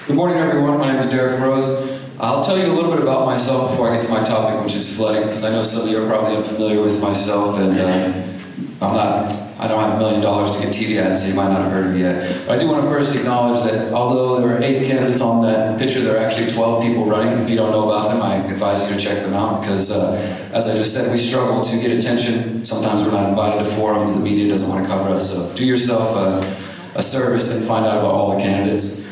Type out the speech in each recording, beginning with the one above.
Good morning, everyone. My name is Derrick Broze. I'll tell you a little bit about myself before I get to my topic, which is flooding, because I know some of you are probably unfamiliar with myself, and I don't have $1 million to get TV ads, so you might not have heard of me yet. But I do want to first acknowledge that although there are 8 candidates on that picture, there are actually 12 people running. If you don't know about them, I advise you to check them out, because as I just said, we struggle to get attention. Sometimes we're not invited to forums, the media doesn't want to cover us, so do yourself a service and find out about all the candidates.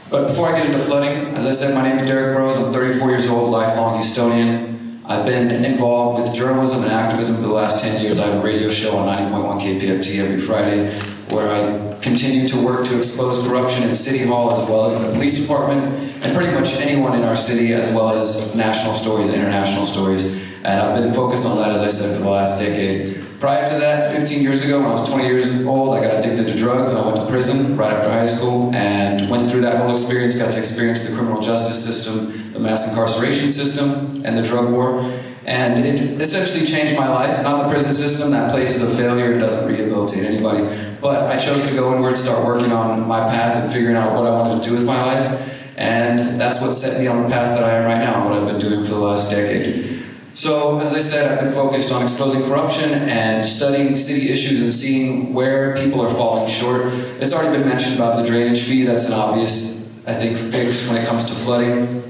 But before I get into flooding, as I said, my name is Derrick Broze. I'm 34 years old, lifelong Houstonian. I've been involved with journalism and activism for the last 10 years. I have a radio show on 90.1 KPFT every Friday, where I continue to work to expose corruption in City Hall as well as in the police department, and pretty much anyone in our city, as well as national stories and international stories. And I've been focused on that, as I said, for the last decade. Prior to that, 15 years ago, when I was 20 years old, I got addicted to drugs and I went to prison right after high school and went through that whole experience, got to experience the criminal justice system, the mass incarceration system, and the drug war. And it essentially changed my life. Not the prison system, that place is a failure, it doesn't rehabilitate anybody. But I chose to go inward, start working on my path and figuring out what I wanted to do with my life. And that's what set me on the path that I am right now, what I've been doing for the last decade. So, as I said, I've been focused on exposing corruption and studying city issues and seeing where people are falling short. It's already been mentioned about the drainage fee. That's an obvious, I think, fix when it comes to flooding.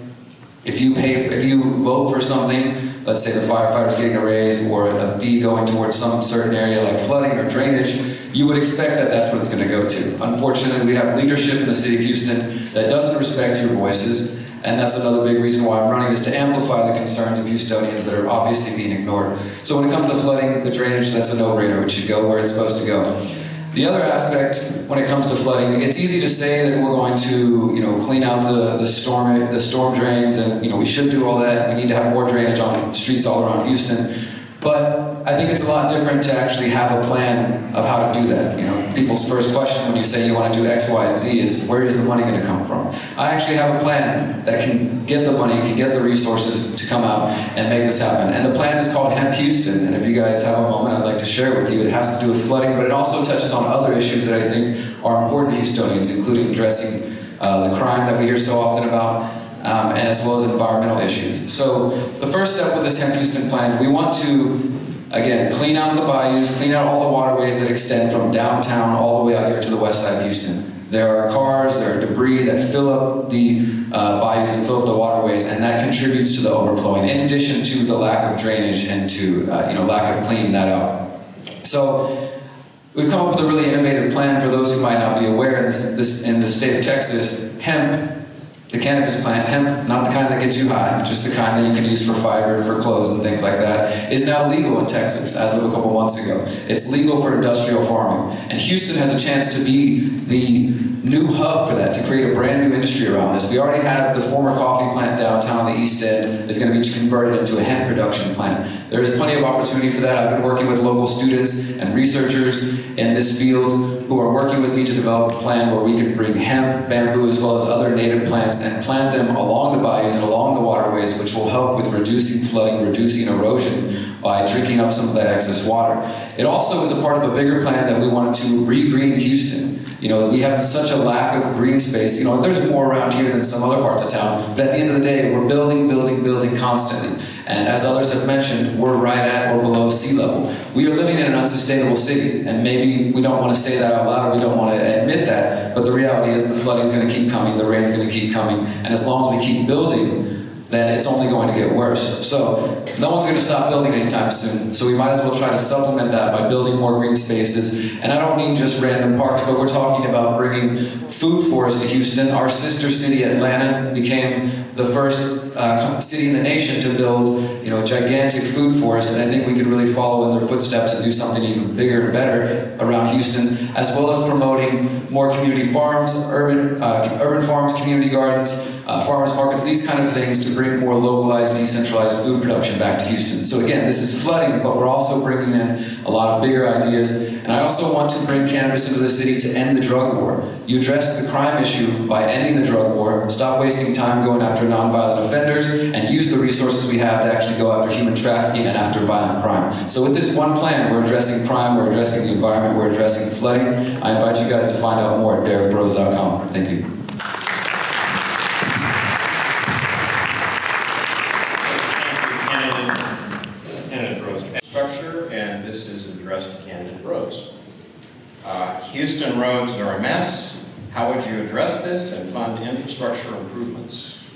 If you vote for something, let's say the firefighters getting a raise or a fee going towards some certain area like flooding or drainage, you would expect that that's what it's going to go to. Unfortunately, we have leadership in the city of Houston that doesn't respect your voices. And that's another big reason why I'm running, is to amplify the concerns of Houstonians that are obviously being ignored. So when it comes to flooding, the drainage, that's a no-brainer. It should go where it's supposed to go. The other aspect, when it comes to flooding, it's easy to say that we're going to, clean out the storm drains, and we should do all that. We need to have more drainage on streets all around Houston. But I think it's a lot different to actually have a plan of how to do that. People's first question when you say you want to do X, Y, and Z is, where is the money going to come from? I actually have a plan that can get the money, can get the resources to come out and make this happen. And the plan is called Hemp Houston. And if you guys have a moment, I'd like to share it with you. It has to do with flooding, but it also touches on other issues that I think are important to Houstonians, including addressing the crime that we hear so often about, and as well as environmental issues. So the first step with this Hemp Houston plan, we want to, again, clean out the bayous, clean out all the waterways that extend from downtown all the way out here to the west side of Houston. There are cars, there are debris that fill up the bayous and fill up the waterways, and that contributes to the overflowing, in addition to the lack of drainage and to lack of cleaning that out. So we've come up with a really innovative plan for those who might not be aware. In the state of Texas, hemp, the cannabis plant, hemp, not the kind that gets you high, just the kind that you can use for fiber, for clothes and things like that, is now legal in Texas as of a couple months ago. It's legal for industrial farming. And Houston has a chance to be the new hub for that, to create a brand new industry around this. We already have the former coffee plant downtown on the East End is going to be converted into a hemp production plant. There is plenty of opportunity for that. I've been working with local students and researchers in this field who are working with me to develop a plan where we can bring hemp, bamboo, as well as other native plants and plant them along the bayous and along the waterways, which will help with reducing flooding, reducing erosion by drinking up some of that excess water. It also is a part of a bigger plan that we wanted to re-green Houston. We have such a lack of green space. There's more around here than some other parts of town, but at the end of the day, we're building constantly. And as others have mentioned, we're right at or below sea level. We are living in an unsustainable city, and maybe we don't want to say that out loud, or we don't want to admit that, but the reality is the flooding's going to keep coming, the rain's going to keep coming, and as long as we keep building, then it's only going to get worse. So no one's going to stop building anytime soon. So we might as well try to supplement that by building more green spaces. And I don't mean just random parks, but we're talking about bringing food forests to Houston. Our sister city, Atlanta, became the first city in the nation to build, a gigantic food forest, and I think we could really follow in their footsteps and do something even bigger and better around Houston, as well as promoting more community farms, urban farms, community gardens, farmers markets, these kind of things to bring more localized, decentralized food production back to Houston. So again, this is flooding, but we're also bringing in a lot of bigger ideas. And I also want to bring cannabis into the city to end the drug war. You address the crime issue by ending the drug war, stop wasting time going after nonviolent offenders, and use the resources we have to actually go after human trafficking and after violent crime. So with this one plan, we're addressing crime, we're addressing the environment, we're addressing flooding. I invite you guys to find out more at derrickbroze.com. Thank you. this is addressed to candidate Broze. Houston roads are a mess. How would you address this and fund infrastructure improvements?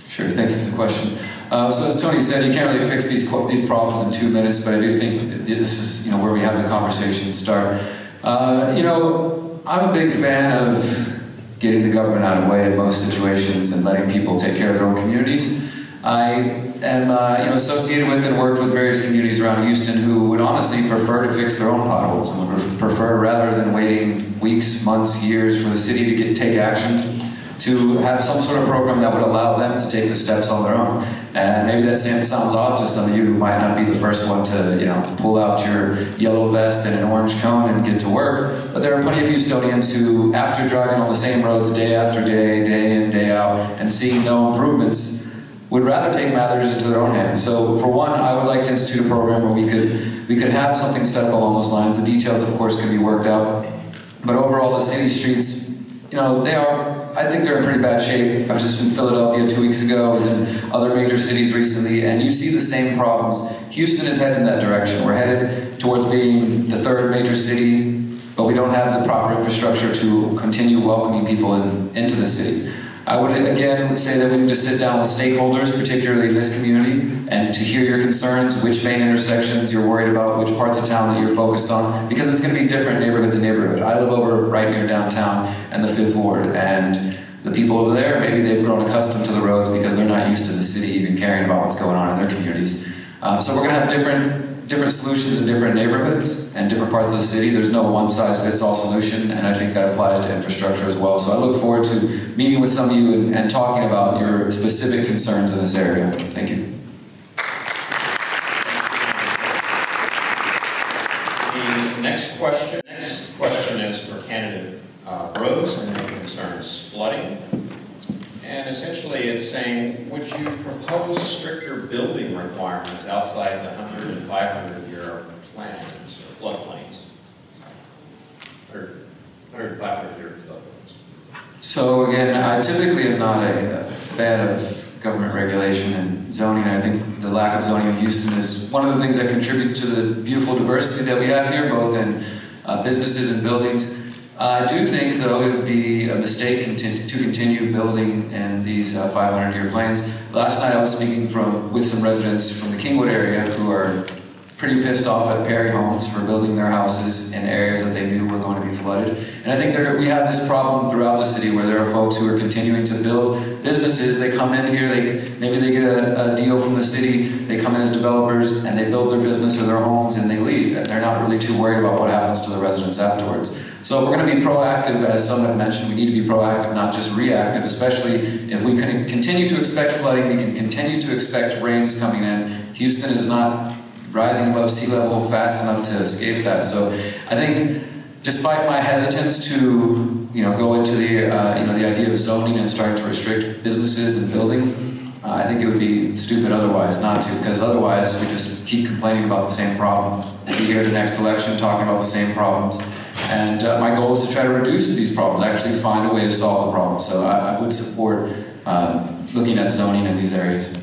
Sure, thank you for the question. So as Tony said, you can't really fix these problems in 2 minutes, but I do think this is where we have the conversation start. I'm a big fan of getting the government out of the way in most situations and letting people take care of their own communities. I am associated with and worked with various communities around Houston who would honestly prefer to fix their own potholes and would prefer, rather than waiting weeks, months, years for the city to take action, to have some sort of program that would allow them to take the steps on their own. And maybe that sounds odd to some of you who might not be the first one to pull out your yellow vest and an orange cone and get to work, but there are plenty of Houstonians who, after driving on the same roads day after day, day in, day out, and seeing no improvements, would rather take matters into their own hands. So for one, I would like to institute a program where we could have something set up along those lines. The details, of course, can be worked out. But overall, the city streets, I think they're in pretty bad shape. I was just in Philadelphia 2 weeks ago. I was in other major cities recently, and you see the same problems. Houston is headed in that direction. We're headed towards being the third major city, but we don't have the proper infrastructure to continue welcoming people into the city. I would again say that we need to sit down with stakeholders, particularly in this community, and to hear your concerns, which main intersections you're worried about, which parts of town that you're focused on, because it's going to be different neighborhood to neighborhood. I live over right near downtown in the 5th Ward, and the people over there, maybe they've grown accustomed to the roads because they're not used to the city even caring about what's going on in their communities. So we're going to have different solutions in different neighborhoods and different parts of the city. There's no one-size-fits-all solution, and I think that applies to infrastructure as well. So I look forward to meeting with some of you and talking about your specific concerns in this area. Thank you. The next question is for candidate Broze, and it concerns flooding. And essentially it's saying, would you propose stricter building requirements outside the 100 and 500 year plans or floodplains? 100 and 500 year floodplains. So again, I typically am not a fan of government regulation and zoning. I think the lack of zoning in Houston is one of the things that contributes to the beautiful diversity that we have here, both in businesses and buildings. I do think, though, it would be a mistake to continue building in these 500-year plans. Last night I was speaking with some residents from the Kingwood area who are pretty pissed off at Perry Homes for building their houses in areas that they knew were going to be flooded. And I think we have this problem throughout the city where there are folks who are continuing to build businesses. They come in here, maybe they get a deal from the city, they come in as developers and they build their business or their homes and they leave. And they're not really too worried about what happens to the residents afterwards. So if we're going to be proactive, as some have mentioned, we need to be proactive, not just reactive, especially if we can continue to expect flooding, we can continue to expect rains coming in. Houston is not rising above sea level fast enough to escape that. So I think, despite my hesitance to go into the idea of zoning and starting to restrict businesses and building, I think it would be stupid otherwise not to, because otherwise we just keep complaining about the same problem. We'll be here the next election talking about the same problems. And my goal is to try to reduce these problems, actually find a way to solve the problem. So I would support looking at zoning in these areas.